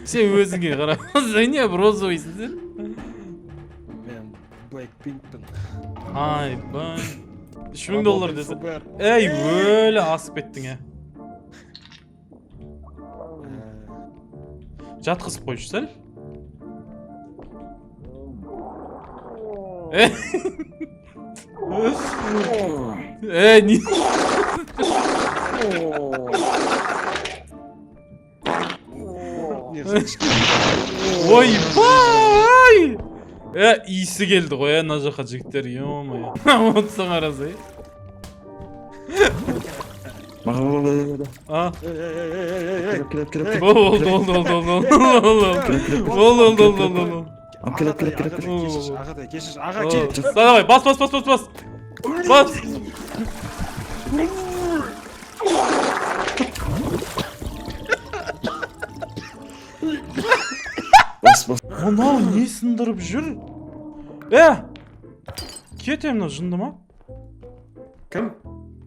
Sen özüңe кара. Sen niye розовыйсың sen? Ben Blackpink'tim. Ay ben. $3000 dedim. Ey böyle asıp ettin ya. Жатқызып қойшы сәл. Не? Ойбай! Иісі келді ғой, мына жаққа жігіттер, ё-моё. Отсаң аразай. Давай, бас. Бас. Анау не сындырып жүр? Кетем мына жынды ма? Кім?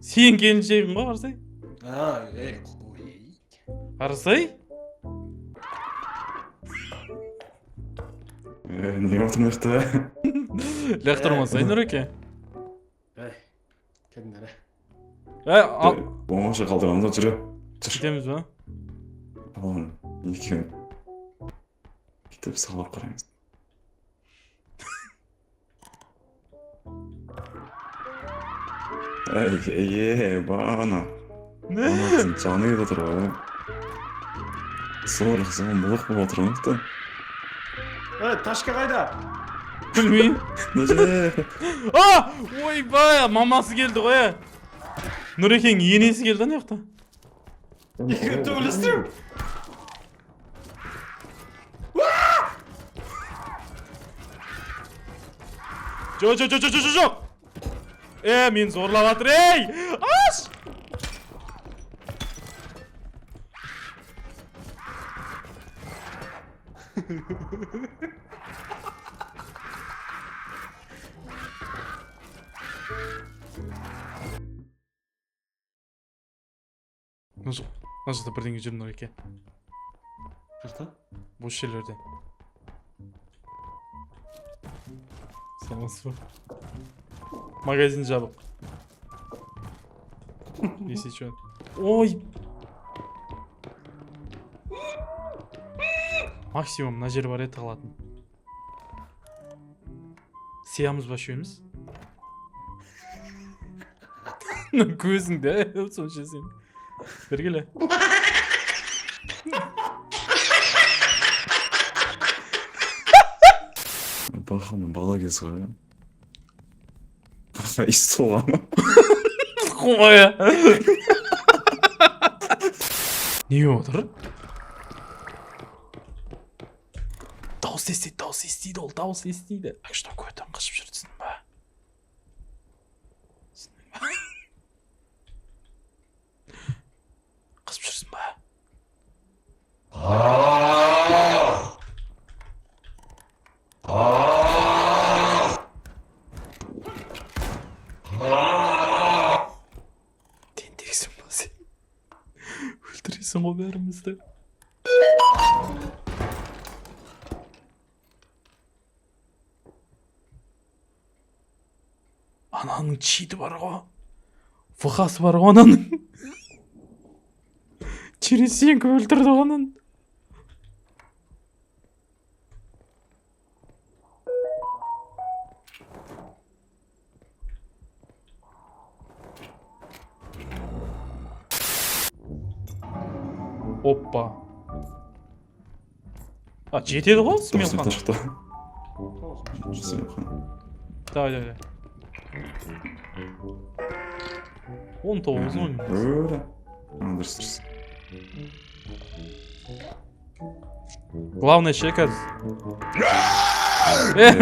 Сен келіншегің ғой, Қарасай? Қой. Қарасай? Не отырмақты? Лақтырмасай, Нұреке. Кәдімдері. Оңаша қалдырғанда жүрі. Кетеміз ба? Екеуін кетіп сағалап қараймыз. Бана. Банаттың жаны еді тұр ғой. Сорлық соң мұлық болып отырмақты. Ташка қайда? Білмеймін. Ойбай, мамасы келді ғой. Нұрекең енесі келді ана жақта. Екеуін төбелестірем. Жоқ. Мен зорлап атыр, ей! Аш! Мына жақта бірдеңе жүр, Нұреке. Қашта? Бос жерлерде. Саламатсыз ба? Магазин жабық. Если что. Ой! Максимум мына жер бар еді қалатын. Сиямыз ба үшеуміз? Көзіңде сонша сен. Бергеле. Бақаның бала кез ғой. Иіс соға ма? Қоя. Не отыр? Дауыс естиді ол, дауыс естиді. Что көтін қышып жүрдісің ба? Қысып жүрсің ба? Тентексің ба сен? Өлтіресің ғой бәрімізді. Ананың читі бар ғой. Фықасы бар ғой ананың. Чересенко өлтірді ғой ананы. Оппа. Жетеді ғой Смелхан. Давай. 19 ойнаймыз. Дұрыс. Главное шеказ.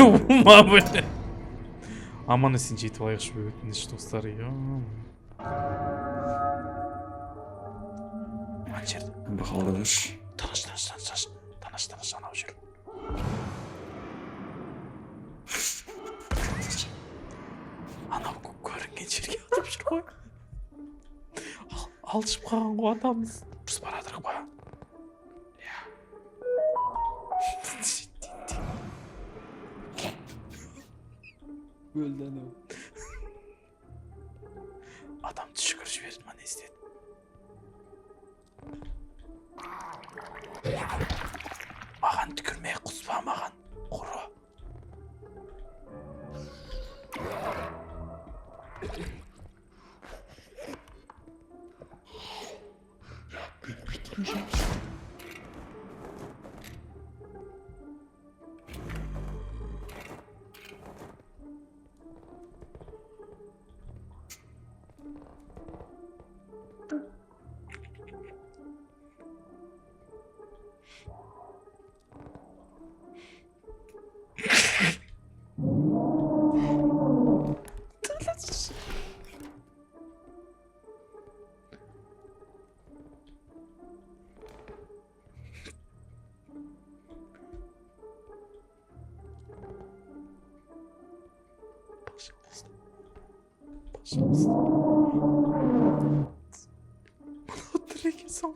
Ума бля. Аман есен жетіп алайықшы бе өтініш достар. Мына жерде. Бақалда жүрші. Тыныш, анау жүр. Анау көрінген жерге атып жүр ғой. Алшып қалған ғой атамыз. Біз барадырық па? Öldü anam. Adam түшкіріп жіберді ма не істеді? Маған түкірмей құспа маған, құры. Пожалуйста. Треки сам.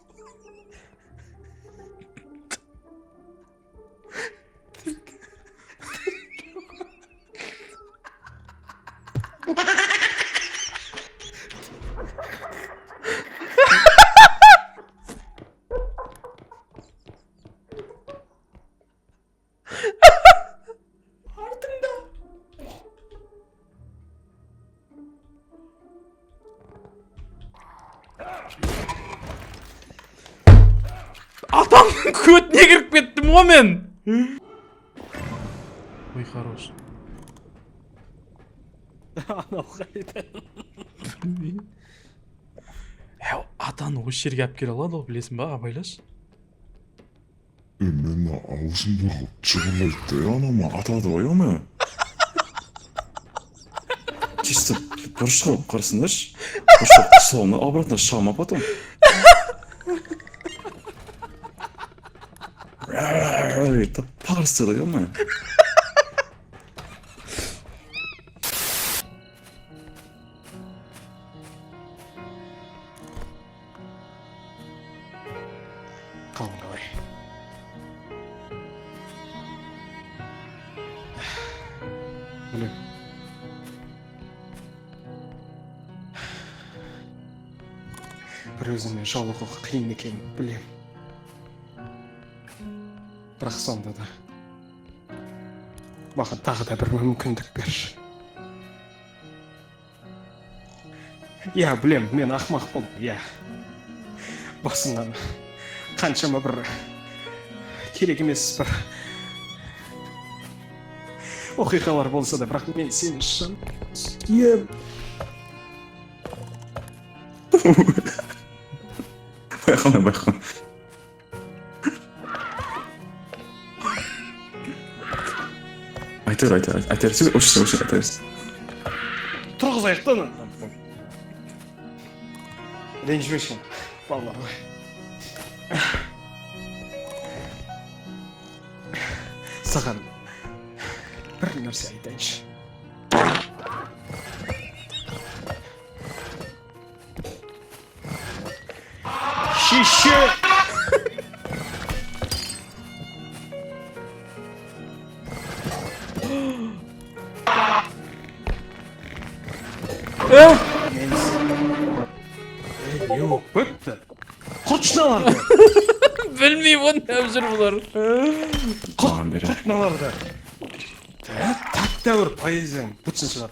Атамның көтіне кіріп кеттім о мен. Ой, хорош. Анау қайда? Атаны осы жерге алып келе алады ғой, білесің ба, абайлаш. Мені аузымдағы жығылайды, анама атады ғой, ама. Чисто бұрышқа қарасындаршы. Бұрышқа соны обратно шама потом. Это парсы, да, ама. Қалың қалай. Білем. Бір өзіме жолығу қиын екен, білем. Бірақ сонда да маған тағы да бір мүмкіндік берші. Иә, білем, мен ақымақ болдым, иә. Басымнан қаншама бір керек емес бір оқиғалар болса да, бірақ мен сені шын сүйем. Байқама. Айтар, сөз, осы айтарыз. Тұрғыз аяқтан. Ренжімешін, балалар ғой. Саған бір нәрсе айтайыншы. Шеше! Yok, бітті. Құртшыналарды. Білмеймін, оны не жүр бұлар. Маған бері. Құртшыналарды. Тәп-тәуір поэзияң бүтсін шығар.